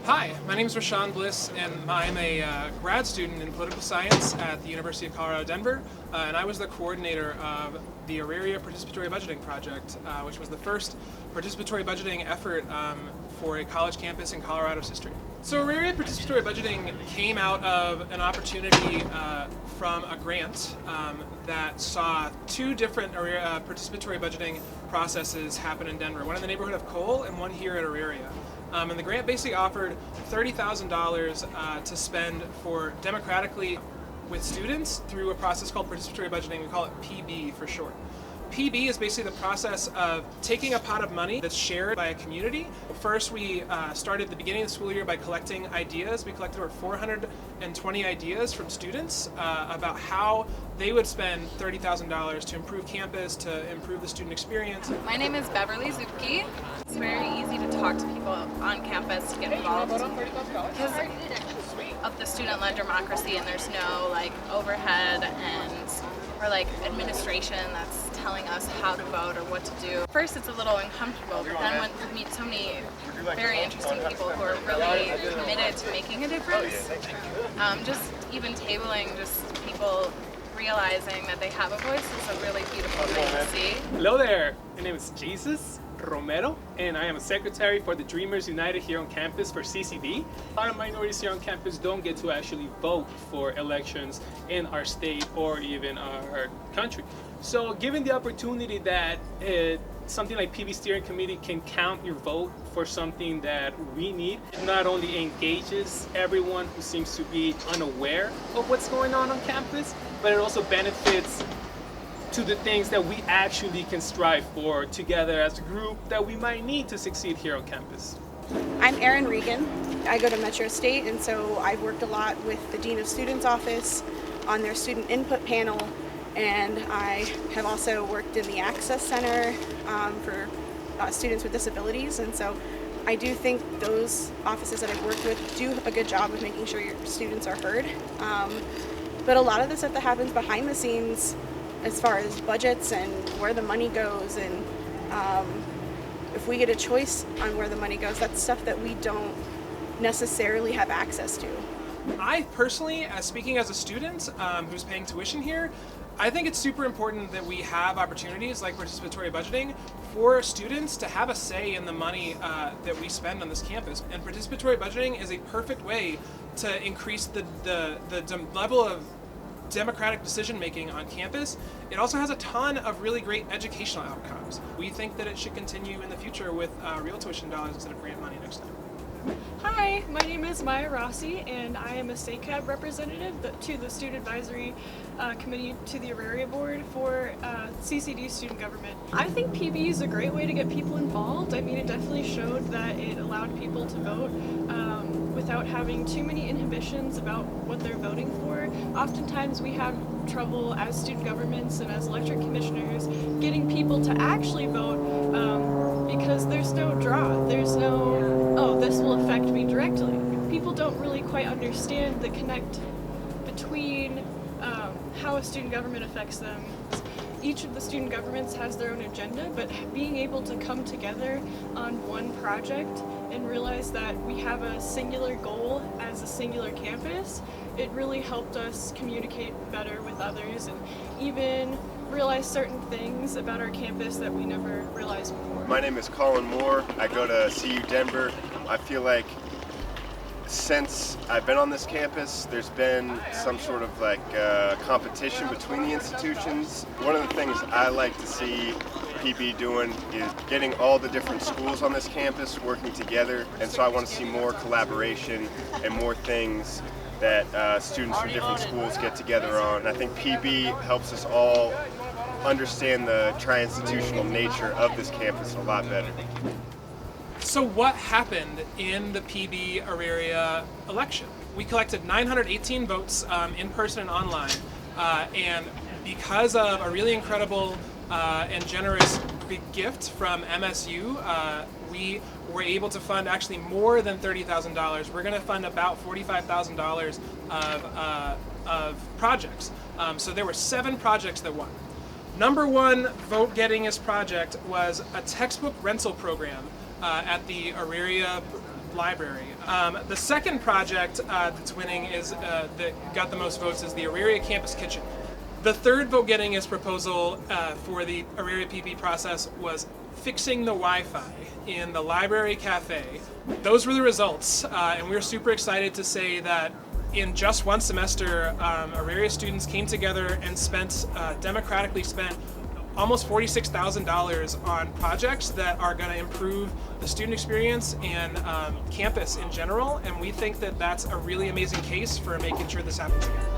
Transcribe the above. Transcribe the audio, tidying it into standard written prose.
Hi, my name is Rashawn Bliss, and I'm a grad student in political science at the University of Colorado, Denver, and I was the coordinator of the Auraria Participatory Budgeting project, which was the first participatory budgeting effort for a college campus in Colorado's history. So Auraria Participatory Budgeting came out of an opportunity from a grant that saw two different participatory budgeting processes happen in Denver, one in the neighborhood of Cole and one here at Auraria. And the grant basically offered $30,000 to spend for democratically with students through a process called participatory budgeting. We call it PB for short. PB is basically the process of taking a pot of money that's shared by a community. First, we started at the beginning of the school year by collecting ideas. We collected over 420 ideas from students about how they would spend $30,000 to improve campus, to improve the student experience. My name is Beverly Zupke. It's very easy to talk to people on campus to get involved because of the student-led democracy, and there's no overhead or administration that's telling us how to vote or what to do. First it's a little uncomfortable, but then when you meet so many very interesting people who are really committed to making a difference, just even tabling, just people realizing that they have a voice is a really beautiful thing to see. Hello there, my name is Jesus Romero, and I am a secretary for the Dreamers United here on campus for CCD. A lot of minorities here on campus don't get to actually vote for elections in our state or even our country. So given the opportunity that something like PB Steering Committee can count your vote for something that we need, it not only engages everyone who seems to be unaware of what's going on campus, but it also benefits to the things that we actually can strive for together as a group that we might need to succeed here on campus. I'm Erin Regan. I go to Metro State, and so I've worked a lot with the Dean of Students office on their student input panel, and I have also worked in the Access Center for students with disabilities, and so I do think those offices that I've worked with do a good job of making sure your students are heard. But a lot of the stuff that happens behind the scenes as far as budgets and where the money goes, and if we get a choice on where the money goes, that's stuff that we don't necessarily have access to. I personally, speaking as a student who's paying tuition here, I think it's super important that we have opportunities like participatory budgeting for students to have a say in the money that we spend on this campus. And participatory budgeting is a perfect way to increase the level of democratic decision making on campus. It also has a ton of really great educational outcomes. We think that it should continue in the future with real tuition dollars instead of grant money next time. Hi, my name is Maya Rossi, and I am a state cab representative to the Student Advisory Committee to the Auraria Board for CCD student government. I think PB is a great way to get people involved. I mean, it definitely showed that it allowed people to vote without having too many inhibitions about what they're voting for. Oftentimes we have trouble as student governments and as elected commissioners getting people to actually vote because there's no draw. There's no, oh, this will affect me directly. People don't really quite understand the connect between how a student government affects them. Each of the student governments has their own agenda, but being able to come together on one project and realize that we have a singular goal as a singular campus, it really helped us communicate better with others and even realize certain things about our campus that we never realized before. My name is Colin Moore. I go to CU Denver. I feel like since I've been on this campus, there's been some sort of competition between the institutions. One of the things I like to see PB doing is getting all the different schools on this campus working together, and so I want to see more collaboration and more things that students from different schools get together on. And I think PB helps us all understand the tri-institutional nature of this campus a lot better. So what happened in the PB Auraria election? We collected 918 votes in person and online, and because of a really incredible and generous big gift from MSU, we were able to fund actually more than $30,000. We're going to fund about $45,000 of projects. So there were 7 projects that won. Number one vote-gettingest project was a textbook rental program at the Auraria library. The second project that's winning is that got the most votes is the Auraria Campus Kitchen. The third vote getting his proposal for the Auraria PP process was fixing the Wi-Fi in the library cafe. Those were the results, and we're super excited to say that in just one semester, Auraria students came together and democratically spent almost $46,000 on projects that are going to improve the student experience and campus in general, and we think that that's a really amazing case for making sure this happens again.